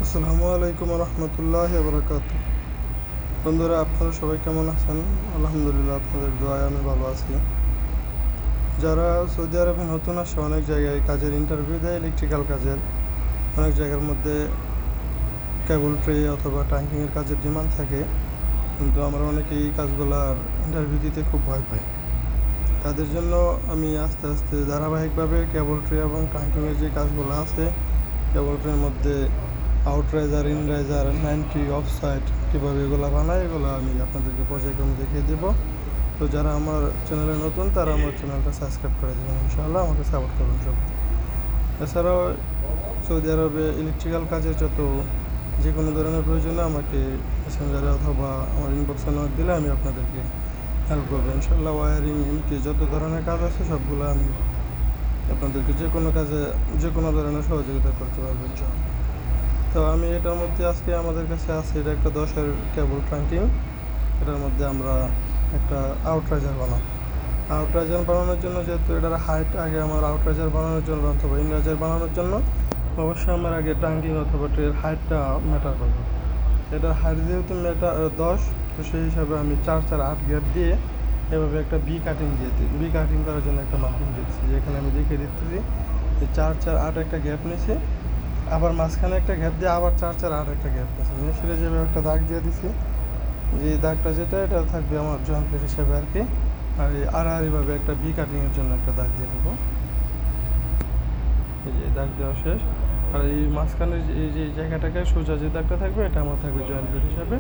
আসসালামু আলাইকুম রহমতুল্লাহ বরকাত। বন্ধুরা, আপনারা সবাই কেমন আছেন? আলহামদুলিল্লাহ, আপনাদের দোয়ায় আমি ভালো আছি। যারা সৌদি আরবে নতুন আসে, অনেক জায়গায় কাজের ইন্টারভিউ দেয়, ইলেকট্রিক্যাল কাজের অনেক জায়গার মধ্যে কেবল ট্রে অথবা ট্যাঙ্কিংয়ের কাজের ডিমান্ড থাকে, কিন্তু আমরা অনেকেই এই কাজগুলোর ইন্টারভিউ দিতে খুব ভয় পাই। তাদের জন্য আমি আস্তে আস্তে ধারাবাহিকভাবে কেবল ট্রে এবং ট্যাঙ্কিংয়ের যে কাজগুলো আছে, কেবল ট্রের মধ্যে আউটরাইজার, ইনরাইজার, 90 অফ সাইড কীভাবে এগুলো বানায়, এগুলো আমি আপনাদেরকে পর্যায়ক্রমে দেখিয়ে দেবো। তো যারা আমার চ্যানেলে নতুন, তারা আমার চ্যানেলটা সাবস্ক্রাইব করে দেবেন, ইনশাআল্লাহ আমাকে সাপোর্ট করবেন সব। এছাড়াও সৌদি আরবে ইলেকট্রিক্যাল কাজের যে কোনো ধরনের প্রয়োজনে আমাকে মেসেঞ্জারে অথবা আমার ইনবক্সে নক দিলে আমি আপনাদেরকে হেল্প করবো, ইনশাআল্লাহ। ওয়ারিং, এমটি যত ধরনের কাজ আছে সবগুলো আমি আপনাদেরকে যে কোনো কাজে যে কোনো ধরনের সহযোগিতা করতে পারবো, ইনশাআল্লাহ। তো আমি এটার মধ্যে আজকে আমাদের কাছে আছে, এটা একটা 10-এর কেবল ট্রাঙ্কিং। এটার মধ্যে আমরা একটা আউটরাইজার বানাবো। আউটরাইজার বানানোর জন্য, যেহেতু এটার হাইট, আগে আমার আউটরাইজার বানানোর জন্য অথবা ইনরাইজার বানানোর জন্য অবশ্যই আমার আগে ট্রাঙ্কিং অথবা ট্রের হাইটটা ম্যাটার করবে। এটার হাইট যেহেতু ম্যাটার 10, তো সেই হিসাবে আমি 4-4-8 গ্যাপ দিয়ে এভাবে একটা বি কাটিং দিয়ে দিই। বি কাটিং করার জন্য একটা মার্কিং দিচ্ছি, যেখানে আমি দেখিয়ে দিচ্ছি যে 4-4-8 একটা গ্যাপ নিয়েছি, আবার মাঝখানে একটা গ্যাপ দিয়ে আবার 4-4-8 একটা গ্যাপ নিয়েছি। নিয়ে সেটা যেভাবে একটা দাগ দিয়ে দিছি, যে দাগটা যেটা এটা থাকবে আমার জয়েন্ট প্লেট হিসেবে আর কি। আর এই আড়াআড়িভাবে একটা বি কাটিংয়ের জন্য একটা দাগ দিয়ে দেবো। এই যে দাগ দেওয়া শেষ। আর এই মাঝখানে এই যে জায়গাটাকে সোজা যে দাগটা থাকবে, এটা আমার থাকবে জয়েন্ট প্লেট হিসাবে।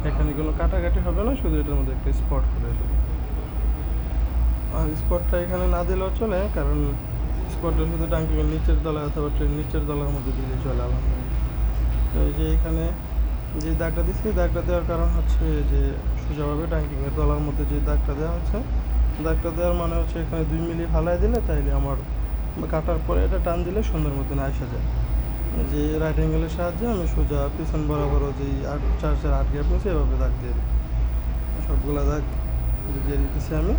এখানে কোনো কাটাকাটি হবে না, শুধু এটার মধ্যে একটা স্পট করে দেবো। আর স্পটটা এখানে না দিলেও চলে, কারণ স্পটটা শুধু ট্যাঙ্কিংয়ের নিচের তলায় অথবা ট্রেন নিচের তলার মধ্যে দিলে চলে, আলহামদুলিল্লাহ। তো এই যে এখানে যে দাগটা দিচ্ছি, দাগটা দেওয়ার কারণ হচ্ছে যে সোজাভাবে ট্যাঙ্কিংয়ের তলার মধ্যে যে দাগটা দেওয়া হচ্ছে, দাগটা দেওয়ার মানে হচ্ছে এখানে 2 মিলি ফালাই দিলে তাইলে আমার কাটার পরে এটা টান দিলে সুন্দর মতন আসা যায়। যে রাইট অ্যাঙ্গেলের সাহায্যে আমি সোজা পিছন বরাবরও যেই 4-4-8 গ্যাপ নিয়েছি এভাবে দাগ দিয়ে দিই। সবগুলা দাগ দিয়ে দিতেছি আমি।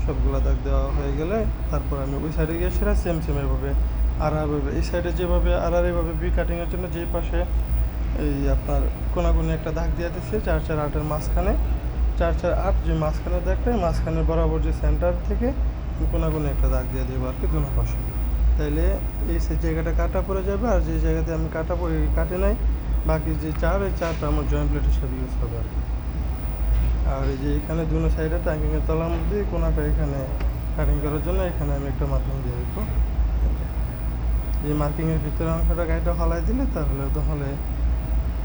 সবগুলো দাগ দেওয়া হয়ে গেলে তারপর আমি ওই সাইডে গিয়ে সেটা সেম এভাবে আড়াআড়িভাবে, এই সাইডে যেভাবে আড়াআড়িভাবে বি কাটিংয়ের জন্য যেই পাশে এই আপনার কোনাকুনি একটা দাগ দিয়ে দিচ্ছি 4-4-8-এর মাঝখানে। 4-4-8 যে মাঝখানের দাগটা, মাঝখানের বরাবর যে সেন্টার থেকে কোনাকুনি একটা দাগ দিয়ে দেবো আর কি, দুনো পাশে। তাইলে এই জায়গাটা কাটা পড়ে যাবে, আর যে জায়গাতে আমি কাটি নাই বাকি যে এই চারটা আমার জয়েন্ট প্লেট হিসেবে ইউজ হবে আর কি। আর এই যে এখানে দুনো সাইডে ট্যাঙ্কিংয়ের তলার মধ্যে কোনাটা এখানে কাটিং করার জন্য এখানে আমি একটা মার্কিং দিয়ে দেবো। এই মার্কিংয়ের ভিতরে অংশটা গাড়িটা হলাই দিলে তাহলে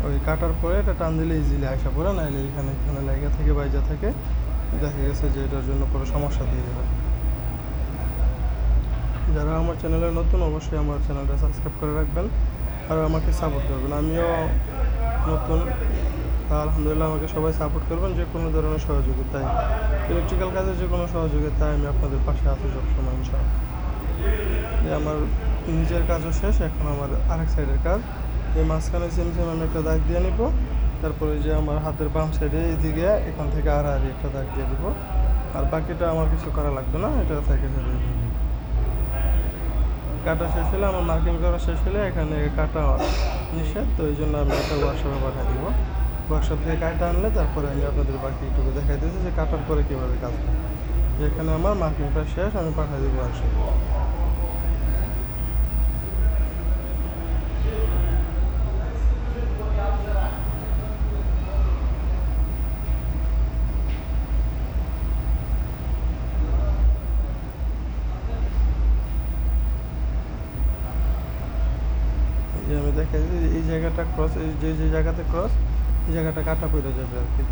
ওই কাটার পরে এটা টান দিলে ইজিলি আসা পড়ে, নাহলে এখানে লেগে থেকে বাইজা থাকে, দেখা গেছে যে এটার জন্য পরে সমস্যা দিয়ে যাবে। যারা আমার চ্যানেলে নতুন, অবশ্যই আমার চ্যানেলটা সাবস্ক্রাইব করে রাখবেন আর আমাকে সাপোর্ট করবেন। আমিও নতুন, আলহামদুলিল্লাহ আমাকে সবাই সাপোর্ট করবেন। যে কোনো ধরনের সহযোগিতায়, ইলেকট্রিক্যাল কাজে যে কোনো সহযোগিতায় আমি আপনাদের পাশে আছি সবসময়, ইনশাআল্লাহ। আমার নিজের কাজও শেষ, এখন আমার আরেক সাইডের কাজ। এই মাঝখানে সেম আমি একটা দাগ দিয়ে নিব, তারপরে যে আমার হাতের বাম সাইডে এইদিকে এখান থেকে আড়াআড়ি একটা দাগ দিয়ে দেবো। আর বাকিটা আমার কিছু করা লাগবে না, এটা থেকে যাবে। কাটা শেষ হলে, আমার মার্কিং করা শেষ হলে এখানে কাটা নিষেধ, তো এই জন্য আমি একটা ওয়ার্কশপে পাঠিয়ে দিব। ওয়ার্কশপ থেকে কাটা আনলে তারপরে আমি আপনাদের বাকিটুকু দেখাই দিয়েছি যে কাটার পরে কীভাবে কাজ করে। যেখানে আমার মার্কিংটা শেষ, আমি পাঠিয়ে দেবো ওয়ার্কশপে। যে আমি দেখাই দিই এই জায়গাটা ক্রস, এই যে জায়গাতে ক্রস, এই জায়গাটা কাটা পড়ে যাবে আর কি।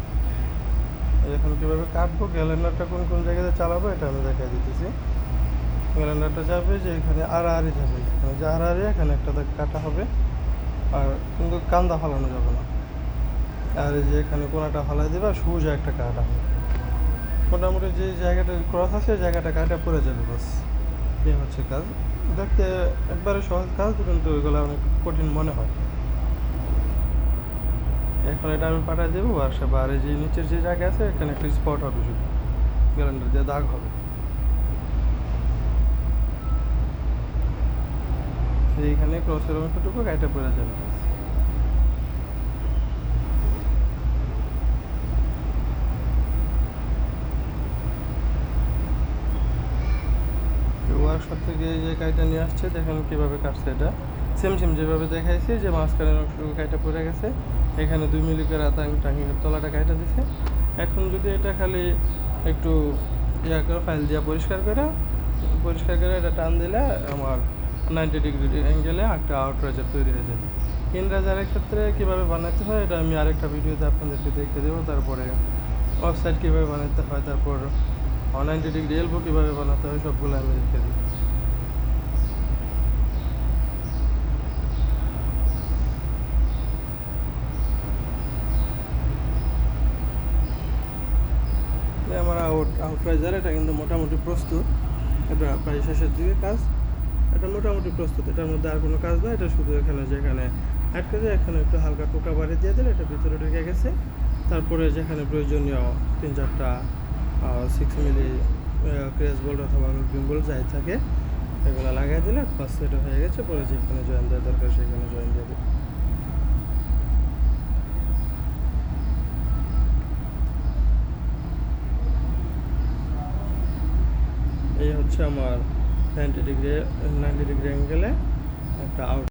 এখন কীভাবে কাটবো, গ্যালেন্ডারটা কোন কোন জায়গাতে চালাবো এটা আমি দেখাই দিতেছি। গ্যালেন্ডারটা যাবে যে এখানে আড়াআড়ি যাবে, এখানে যে আড়াআড়ি এখানে একটা কাটা হবে, আর কিন্তু কান্দা ফালানো যাবে না। আর এই যে এখানে কোনাটা ফালাই দেবে, আর সোজা একটা কাটা হবে। মোটামুটি যে জায়গাটা ক্রস আছে এই জায়গাটা কাটা পড়ে যাবে, বাস। এই হচ্ছে কাজ। দেখতে একবারে সহজ কাজ, কিন্তু ওইগুলো অনেক কঠিন মনে হয়। এখন এটা আমি পাঠিয়ে দেবো ওয়ার্কশপে। আর এই যে নিচের যে জায়গা আছে এখানে একটা স্পট হবে, শুধু গ্যালেন্ডার দিয়ে দাগ হবে। এইখানে ক্রসের অংশটুকু গাড়িটা পড়ে যাবে। ওয়ার্কশপ থেকে এই যে কাইটা নিয়ে আসছে, দেখেন কীভাবে কাটছে। এটা সেম যেভাবে দেখাইছি, যে মাঝখানের অংশটুকু কাইটা পড়ে গেছে, এখানে 2 মিলি করে টাঙি তলাটা কাইটা দিছে। এখন যদি এটা খালি একটু করে ফাইল দিয়ে পরিষ্কার করে এটা টান দিলে আমার 90 ডিগ্রি অ্যাঙ্গেলে একটা আউটরাইজার তৈরি হয়ে যাবে। ইনরাইজারের ক্ষেত্রে কীভাবে বানাতে হয় এটা আমি আরেকটা ভিডিওতে আপনাদেরকে দেখে দেবো। তারপরে অফসাইড কীভাবে বানাতে হয়, তারপর 90 ডিগ্রি এলবো কীভাবে বানাতে হয়, সবগুলো আমি দেখে দিই। আমার আউটরাইজার এটা কিন্তু মোটামুটি প্রস্তুত। এটা প্রায় শেষের দিকে কাজ, এটা মোটামুটি প্রস্তুত। এটার মধ্যে আর কোনো কাজ না, এটা শুধু এখানে যেখানে আটকে যায় এখানে একটু হালকা টোকা বাড়ি দিয়ে দিলে এটা ভিতরে ঢুকে গেছে। তারপরে যেখানে প্রয়োজনীয় 3-4টা 6 মিলি ক্রেস বোল্ট অথবা গ্রিন বোল্ট যাই থাকে এগুলো লাগাই দিলে বাস এটা হয়ে গেছে। পরে যেখানে জয়েন দেওয়া দরকার সেখানে জয়েন দিয়ে দেবে। এই হচ্ছে আমার 90 ডিগ্রি অ্যাঙ্গেলে একটা আউট